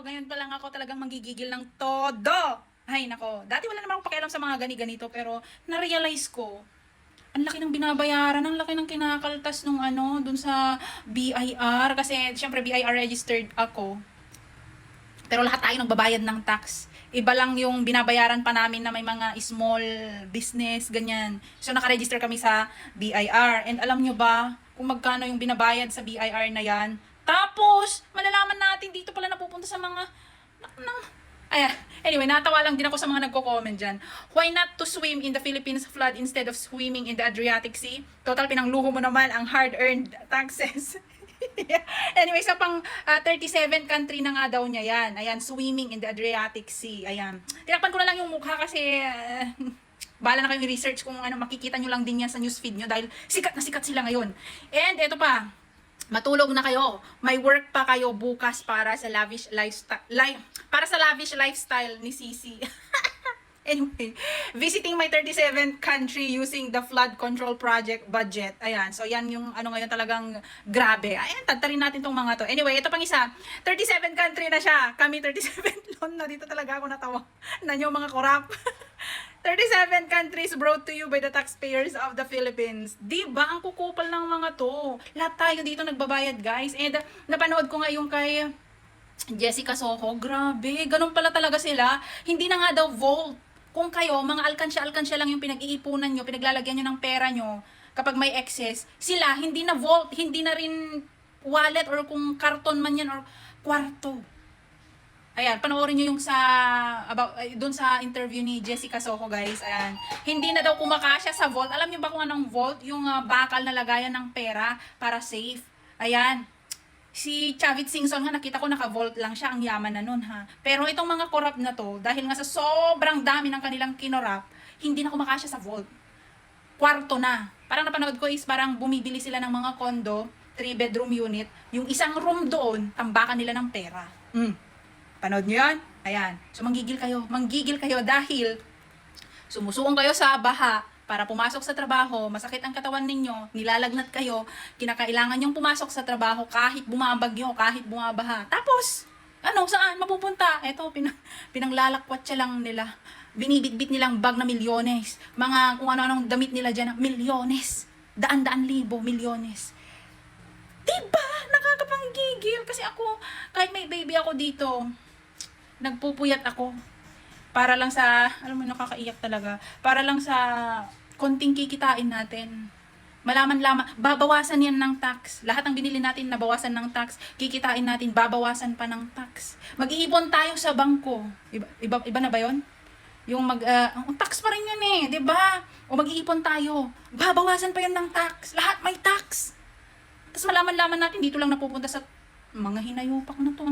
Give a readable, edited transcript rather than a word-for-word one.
Ngayon pa lang ako talagang manggigigil ng todo. Ay, nako. Dati wala naman akong pakialam sa mga gani-ganito, pero na-realize ko, ang laki ng binabayaran, ang laki ng kinakaltas nung dun sa BIR. Kasi, syempre, BIR registered ako. Pero lahat tayo nagbabayad ng tax. Iba lang yung binabayaran pa namin na may mga small business, ganyan. So, nakaregister kami sa BIR. And alam nyo ba kung magkano yung binabayad sa BIR na yan? Tapos, malalaman natin dito pala napupunta sa mga... Ayan. Anyway, natawa lang din ako sa mga nagko-comment dyan. Why not to swim in the Philippines flood instead of swimming in the Adriatic Sea? Total, pinangluho mo naman ang hard-earned taxes. Anyway, sa pang 37 country na nga daw niya yan. Ayan, swimming in the Adriatic Sea. Ayan. Tinakpan ko na lang yung mukha kasi bahala na kayong research kung makikita nyo lang din yan sa newsfeed nyo dahil sikat na sikat sila ngayon. And eto pa, matulog na kayo. May work pa kayo bukas para sa lavish lifestyle ni Sisi. Anyway, visiting my 37th country using the flood control project budget. Ayan, so yan yung ngayon talagang grabe. Ayan, tadtarin natin tong mga to. Anyway, ito pang isa. 37 country na siya. Kami 37 loan na. Dito talaga ako natawa. Na yung mga korap. 37 countries brought to you by the taxpayers of the Philippines. Diba? Ang kukupal ng mga to. Lahat tayo dito nagbabayad, guys. And napanood ko nga yung kay Jessica Soho. Grabe. Ganun pala talaga sila. Hindi na nga daw vault. Kung kayo, mga alkansya-alkansya lang yung pinag-iipunan nyo, pinaglalagyan nyo ng pera nyo, kapag may excess, sila, hindi na vault, hindi na rin wallet, or kung karton man yan, or kwarto. Ayan, panoorin nyo yung dun sa interview ni Jessica Soho, guys. Ayan, hindi na daw kumakasya sa vault. Alam nyo ba kung anong vault? Yung bakal na lagayan ng pera para safe. Ayan. Si Chavit Singson nga, nakita ko naka-vault lang siya, ang yaman na nun ha. Pero itong mga corrupt na to, dahil nga sa sobrang dami ng kanilang kinorap, hindi na kumakasya sa vault. Kwarto na. Parang napanood ko is parang bumibili sila ng mga condo, 3-bedroom unit, yung isang room doon, tambakan nila ng pera. Panood nyo yan? Ayan. So manggigil kayo dahil sumusuong kayo sa baha, para pumasok sa trabaho, masakit ang katawan ninyo, nilalagnat kayo, kinakailangan nyong pumasok sa trabaho kahit bumabagyo, kahit bumabaha. Tapos, saan mapupunta? Eto, pinanglalakwat siya lang nila. Binibitbit nilang bag na milyones. Mga kung ano-anong damit nila dyan, milyones. Daan-daan libo, milyones. Diba? Nakakapanggigil. Kasi ako, kahit may baby ako dito, nagpupuyat ako. Para lang sa, alam mo, nakakaiyak talaga. Para lang sa konting kikitain natin. Malaman-laman, babawasan yan ng tax. Lahat ng binili natin, nabawasan ng tax. Kikitain natin, babawasan pa ng tax. Mag-iipon tayo sa bangko. Iba na ba yon? Yung tax pa rin yun eh, di ba? O mag-iipon tayo, babawasan pa yun ng tax. Lahat may tax. Tapos malaman-laman natin, dito lang napupunta sa mga hinayupak na to,